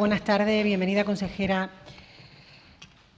Buenas tardes, bienvenida consejera.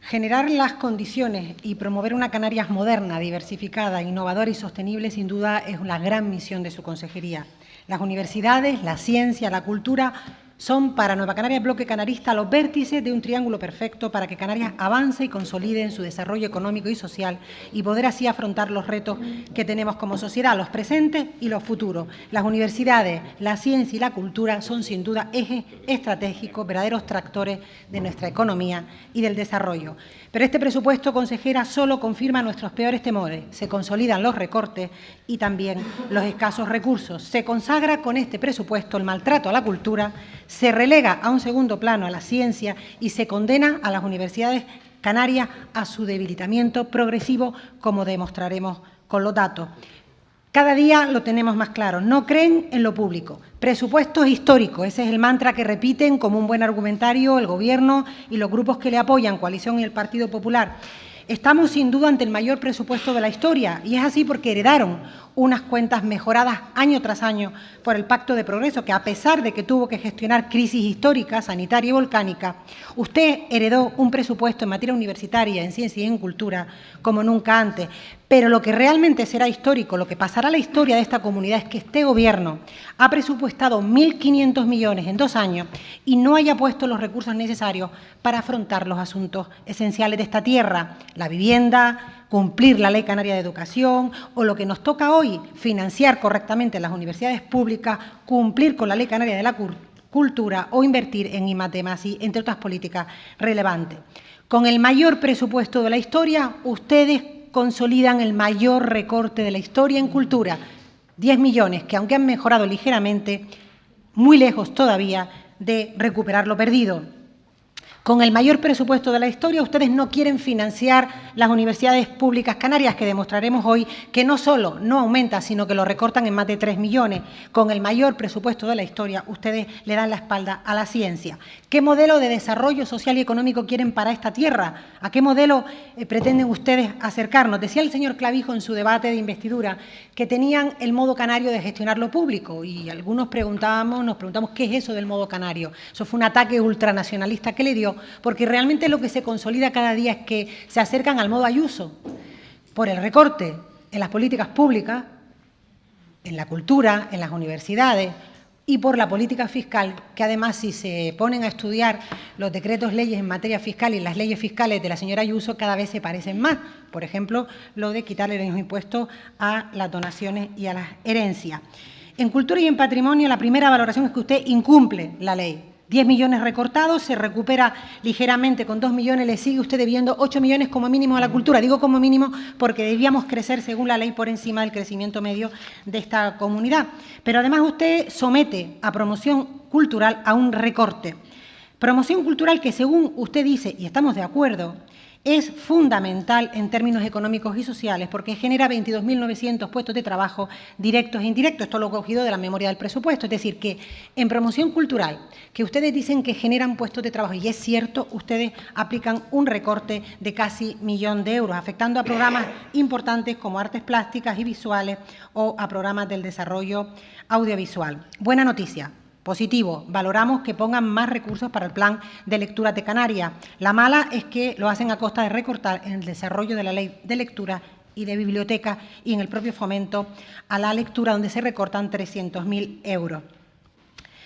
Generar las condiciones y promover una Canarias moderna, diversificada, innovadora y sostenible, sin duda, es la gran misión de su consejería. Las universidades, la ciencia, la cultura son para Nueva Canarias Bloque Canarista los vértices de un triángulo perfecto para que Canarias avance y consolide en su desarrollo económico y social y poder así afrontar los retos que tenemos como sociedad, los presentes y los futuros. Las universidades, la ciencia y la cultura son sin duda ejes estratégicos, verdaderos tractores de nuestra economía y del desarrollo. Pero este presupuesto, consejera, solo confirma nuestros peores temores. Se consolidan los recortes y también los escasos recursos. Se consagra con este presupuesto el maltrato a la cultura, se relega a un segundo plano a la ciencia y se condena a las universidades canarias a su debilitamiento progresivo, como demostraremos con los datos. Cada día lo tenemos más claro, no creen en lo público. Presupuestos históricos, ese es el mantra que repiten como un buen argumentario el Gobierno y los grupos que le apoyan, Coalición y el Partido Popular. Estamos sin duda ante el mayor presupuesto de la historia y es así porque heredaron unas cuentas mejoradas año tras año por el Pacto de Progreso, que a pesar de que tuvo que gestionar crisis históricas, sanitaria y volcánica, usted heredó un presupuesto en materia universitaria, en ciencia y en cultura como nunca antes. Pero lo que realmente será histórico, lo que pasará a la historia de esta comunidad es que este Gobierno ha presupuestado 1.500 millones en 2 años y no haya puesto los recursos necesarios para afrontar los asuntos esenciales de esta tierra, la vivienda, cumplir la Ley Canaria de Educación o lo que nos toca hoy, financiar correctamente las universidades públicas, cumplir con la Ley Canaria de la Cultura o invertir en I+D+I, entre otras políticas relevantes. Con el mayor presupuesto de la historia, ustedes consolidan el mayor recorte de la historia en cultura, 10 millones, que aunque han mejorado ligeramente, muy lejos todavía de recuperar lo perdido. Con el mayor presupuesto de la historia, ustedes no quieren financiar las universidades públicas canarias, que demostraremos hoy que no solo no aumenta, sino que lo recortan en más de 3 millones. Con el mayor presupuesto de la historia, ustedes le dan la espalda a la ciencia. ¿Qué modelo de desarrollo social y económico quieren para esta tierra? ¿A qué modelo pretenden ustedes acercarnos? Decía el señor Clavijo en su debate de investidura que tenían el modo canario de gestionar lo público y algunos nos preguntamos qué es eso del modo canario. Eso fue un ataque ultranacionalista que le dio, porque realmente lo que se consolida cada día es que se acercan al modo Ayuso por el recorte en las políticas públicas, en la cultura, en las universidades y por la política fiscal, que además si se ponen a estudiar los decretos leyes en materia fiscal y las leyes fiscales de la señora Ayuso cada vez se parecen más. Por ejemplo, lo de quitarle los impuestos a las donaciones y a las herencias. En cultura y en patrimonio la primera valoración es que usted incumple la ley. 10 millones recortados, se recupera ligeramente con 2 millones, le sigue usted debiendo 8 millones como mínimo a la cultura. Digo como mínimo porque debíamos crecer, según la ley, por encima del crecimiento medio de esta comunidad. Pero además usted somete a promoción cultural a un recorte. Promoción cultural que, según usted dice, y estamos de acuerdo, es fundamental en términos económicos y sociales porque genera 22.900 puestos de trabajo directos e indirectos. Esto lo he cogido de la memoria del presupuesto. Es decir, que en promoción cultural, que ustedes dicen que generan puestos de trabajo, y es cierto, ustedes aplican un recorte de casi 1 millón de euros, afectando a programas importantes como artes plásticas y visuales o a programas del desarrollo audiovisual. Buena noticia. Positivo, valoramos que pongan más recursos para el plan de lectura de Canarias. La mala es que lo hacen a costa de recortar en el desarrollo de la ley de lectura y de biblioteca y en el propio fomento a la lectura, donde se recortan 300.000 euros.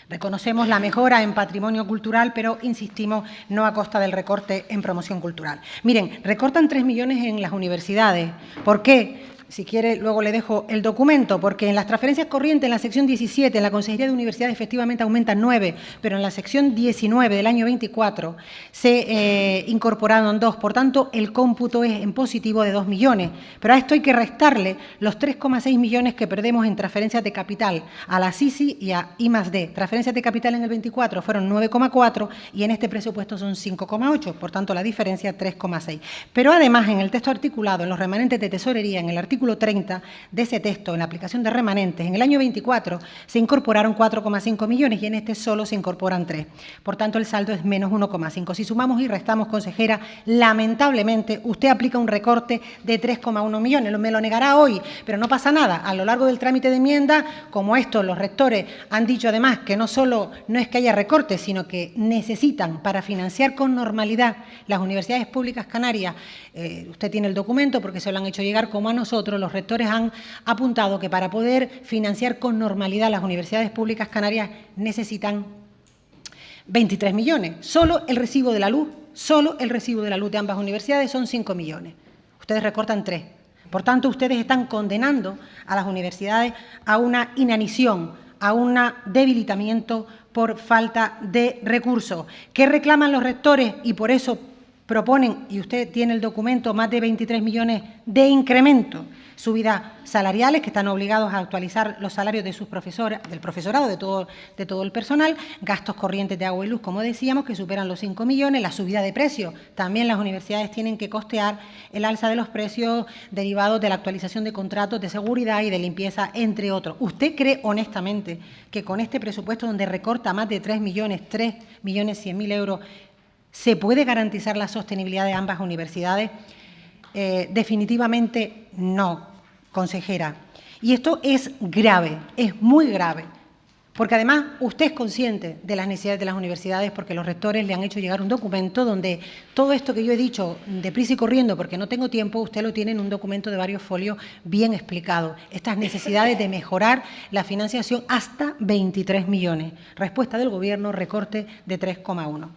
Reconocemos la mejora en patrimonio cultural, pero insistimos, no a costa del recorte en promoción cultural. Miren, recortan 3 millones en las universidades. ¿Por qué? Si quiere, luego le dejo el documento, porque en las transferencias corrientes, en la sección 17, en la Consejería de Universidades, efectivamente aumentan 9, pero en la sección 19 del año 24 se incorporaron 2. Por tanto, el cómputo es en positivo de 2 millones. Pero a esto hay que restarle los 3,6 millones que perdemos en transferencias de capital a la SISI y a I+D. Transferencias de capital en el 24 fueron 9,4 y en este presupuesto son 5,8. Por tanto, la diferencia es 3,6. Pero además, en el texto articulado, en los remanentes de tesorería, en el artículo artículo 30 de ese texto, en la aplicación de remanentes, en el año 24 se incorporaron 4,5 millones y en este solo se incorporan 3. Por tanto, el saldo es menos 1,5. Si sumamos y restamos, consejera, lamentablemente usted aplica un recorte de 3,1 millones. Me lo negará hoy, pero no pasa nada. A lo largo del trámite de enmienda, como esto, los rectores han dicho además que no solo no es que haya recortes, sino que necesitan para financiar con normalidad las universidades públicas canarias. Usted tiene el documento porque se lo han hecho llegar como a nosotros. Los rectores han apuntado que para poder financiar con normalidad las universidades públicas canarias necesitan 23 millones. Solo el recibo de la luz de ambas universidades son 5 millones. Ustedes recortan 3. Por tanto, ustedes están condenando a las universidades a una inanición, a un debilitamiento por falta de recursos. ¿Qué reclaman los rectores? Y por eso proponen, y usted tiene el documento, más de 23 millones de incremento, subidas salariales, que están obligados a actualizar los salarios de sus profesores, del profesorado, de todo el personal, gastos corrientes de agua y luz, como decíamos, que superan los 5 millones, la subida de precios. También las universidades tienen que costear el alza de los precios derivados de la actualización de contratos de seguridad y de limpieza, entre otros. ¿Usted cree honestamente que con este presupuesto, donde recorta más de 3.100.000 euros, se puede garantizar la sostenibilidad de ambas universidades? Definitivamente no, consejera. Y esto es grave, es muy grave, porque además usted es consciente de las necesidades de las universidades, porque los rectores le han hecho llegar un documento donde todo esto que yo he dicho deprisa y corriendo, porque no tengo tiempo, usted lo tiene en un documento de varios folios bien explicado. Estas necesidades de mejorar la financiación hasta 23 millones. Respuesta del Gobierno, recorte de 3,1.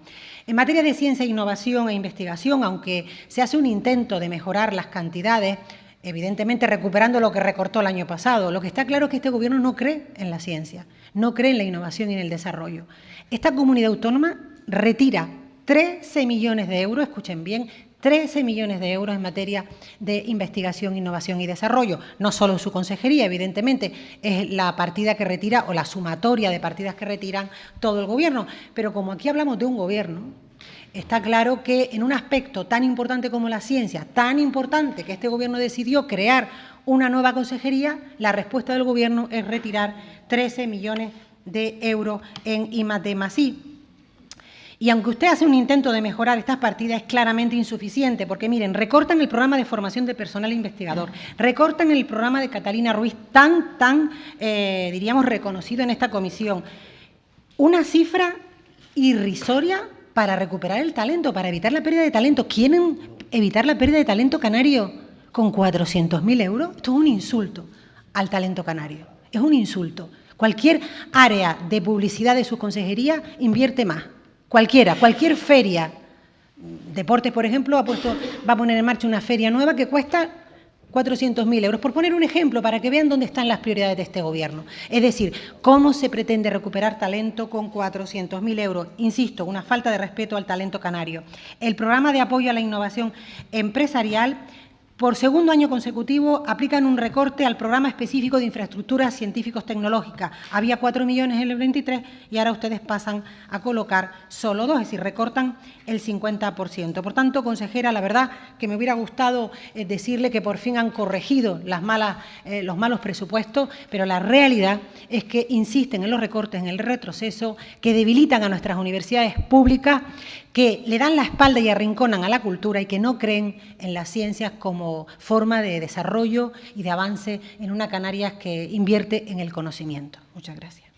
En materia de ciencia, innovación e investigación, aunque se hace un intento de mejorar las cantidades, evidentemente recuperando lo que recortó el año pasado, lo que está claro es que este Gobierno no cree en la ciencia, no cree en la innovación y en el desarrollo. Esta comunidad autónoma retira 13 millones de euros, escuchen bien, 13 millones de euros en materia de investigación, innovación y desarrollo. No solo su consejería, evidentemente, es la partida que retira o la sumatoria de partidas que retiran todo el Gobierno. Pero como aquí hablamos de un Gobierno, está claro que en un aspecto tan importante como la ciencia, tan importante que este Gobierno decidió crear una nueva consejería, la respuesta del Gobierno es retirar 13 millones de euros en I+D+I. Y aunque usted hace un intento de mejorar estas partidas, es claramente insuficiente, porque miren, recortan el programa de formación de personal investigador, recortan el programa de Catalina Ruiz, diríamos, reconocido en esta comisión. Una cifra irrisoria para recuperar el talento, para evitar la pérdida de talento. ¿Quieren evitar la pérdida de talento canario con 400.000 euros? Esto es un insulto al talento canario, es un insulto. Cualquier área de publicidad de su consejería invierte más. Cualquier feria, deportes, por ejemplo, va a poner en marcha una feria nueva que cuesta 400.000 euros, por poner un ejemplo, para que vean dónde están las prioridades de este Gobierno. Es decir, cómo se pretende recuperar talento con 400.000 euros. Insisto, una falta de respeto al talento canario. El programa de apoyo a la innovación empresarial, por segundo año consecutivo, aplican un recorte al programa específico de infraestructuras científicos tecnológicas. Había 4 millones en el 23 y ahora ustedes pasan a colocar solo 2, es decir, recortan el 50%. Por tanto, consejera, la verdad que me hubiera gustado decirle que por fin han corregido los malos presupuestos, pero la realidad es que insisten en los recortes, en el retroceso, que debilitan a nuestras universidades públicas, que le dan la espalda y arrinconan a la cultura y que no creen en las ciencias como forma de desarrollo y de avance en una Canarias que invierte en el conocimiento. Muchas gracias.